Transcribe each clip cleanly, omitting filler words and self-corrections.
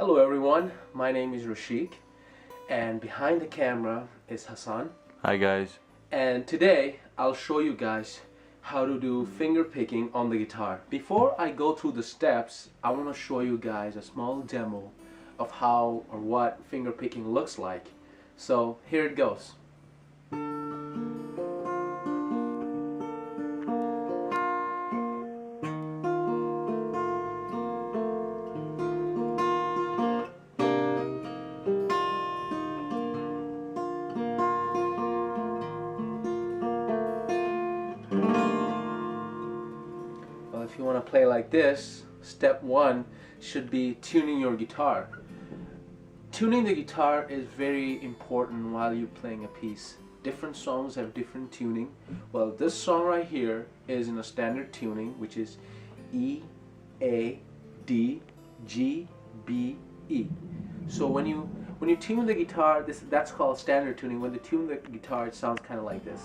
Hello everyone, my name is Rashik and behind the camera is Hassan. Hi guys. And today I'll show you guys how to do finger picking on the guitar. Before I go through the steps, I want to show you guys a small demo of how or what finger picking looks like. So here it goes. Well, if you want to play like this, step one should be tuning your guitar. Tuning the guitar is very important while you're playing a piece. Different songs have different tuning. Well, this song right here is in a standard tuning, which is E, A, D, G, B, E. So when you tune the guitar, that's called standard tuning. When you tune the guitar, it sounds kind of like this.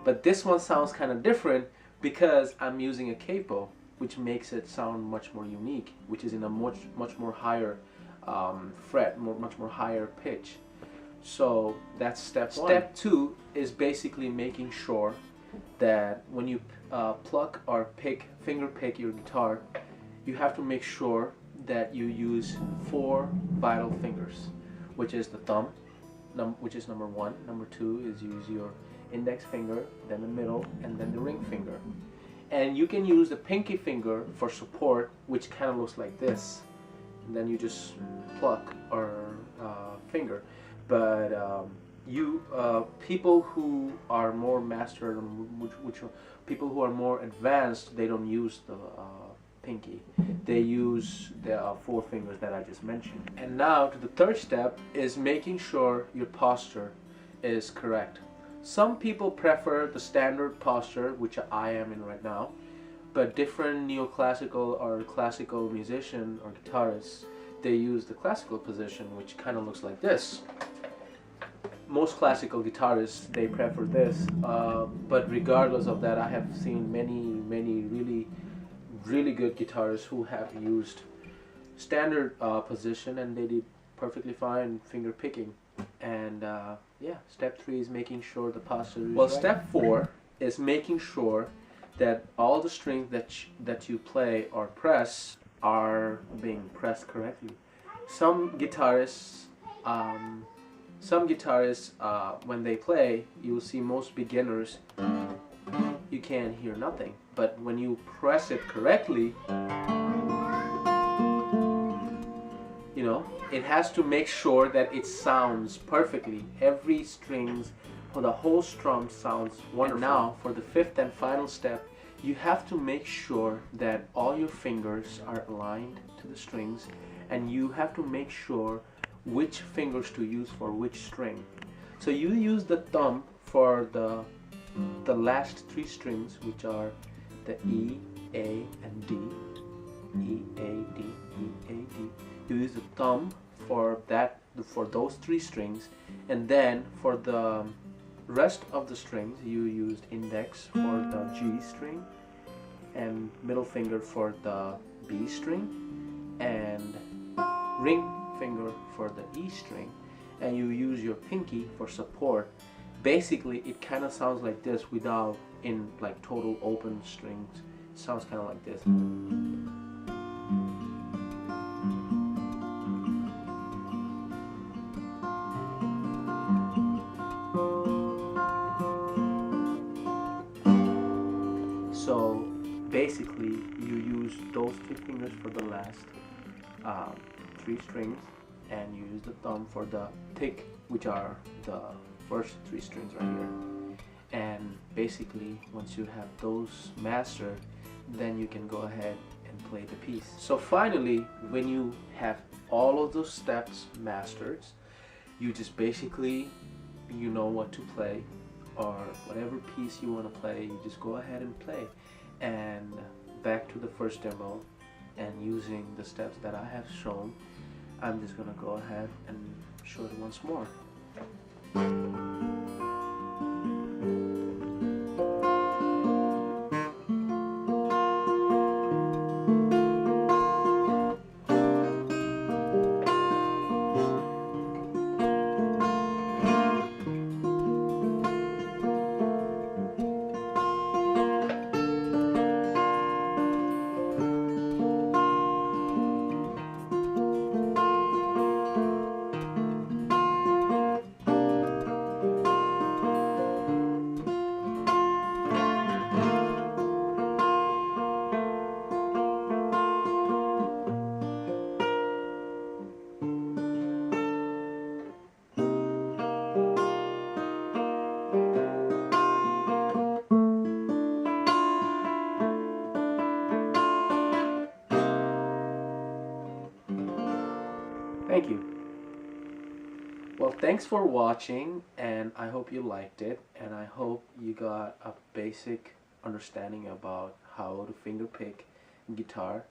But this one sounds kind of different because I'm using a capo, which makes it sound much more unique, which is in a much more higher fret, much more higher pitch. So that's step one. Step two is basically making sure that when you pluck or finger pick your guitar, you have to make sure that you use 4 vital fingers, which is the thumb, which is number 1. Number 2 is use your index finger, then the middle, and then the ring finger. And you can use the pinky finger for support, which kind of looks like this. And then you just pluck or finger. But people who are more mastered, people who are more advanced, they don't use the pinky. They use the 4 fingers that I just mentioned. And now to the third step is making sure your posture is correct. Some people prefer the standard posture, which I am in right now, but different neoclassical or classical musician or guitarists, they use the classical position, which kind of looks like this. Most classical guitarists, they prefer this, but regardless of that, I have seen many really good guitarists who have used standard position and they did perfectly fine finger picking. And yeah, step 3 is making sure the posture is right. Step 4 is making sure that all the strings that you play or press are being pressed correctly. Some guitarists, when they play, you will see most beginners, you can't hear nothing. But when you press it correctly, you know, it has to make sure that it sounds perfectly. Every strings for the whole strum sounds wonderful. And now for the 5th and final step, you have to make sure that all your fingers are aligned to the strings, and you have to make sure which fingers to use for which string. So you use the thumb for the last 3 strings, which are the E, A, and D. E, A, D, E, A, D. You use the thumb for those 3 strings, and then for the rest of the strings you used index for the G string and middle finger for the B string and ring finger for the E string, and you use your pinky for support. Basically it kind of sounds like this without in like total open strings. It sounds kind of like this. So basically you use those 3 fingers for the last 3 strings, and you use the thumb for the pick, which are the first 3 strings right here. And basically once you have those mastered, then you can go ahead and play the piece. So finally, when you have all of those steps mastered, you just basically, you know what to play, or whatever piece you want to play, you just go ahead and play. And back to the first demo, and using the steps that I have shown, I'm just gonna go ahead and show it once more. Thank you. Well, thanks for watching, and I hope you liked it, and I hope you got a basic understanding about how to fingerpick guitar.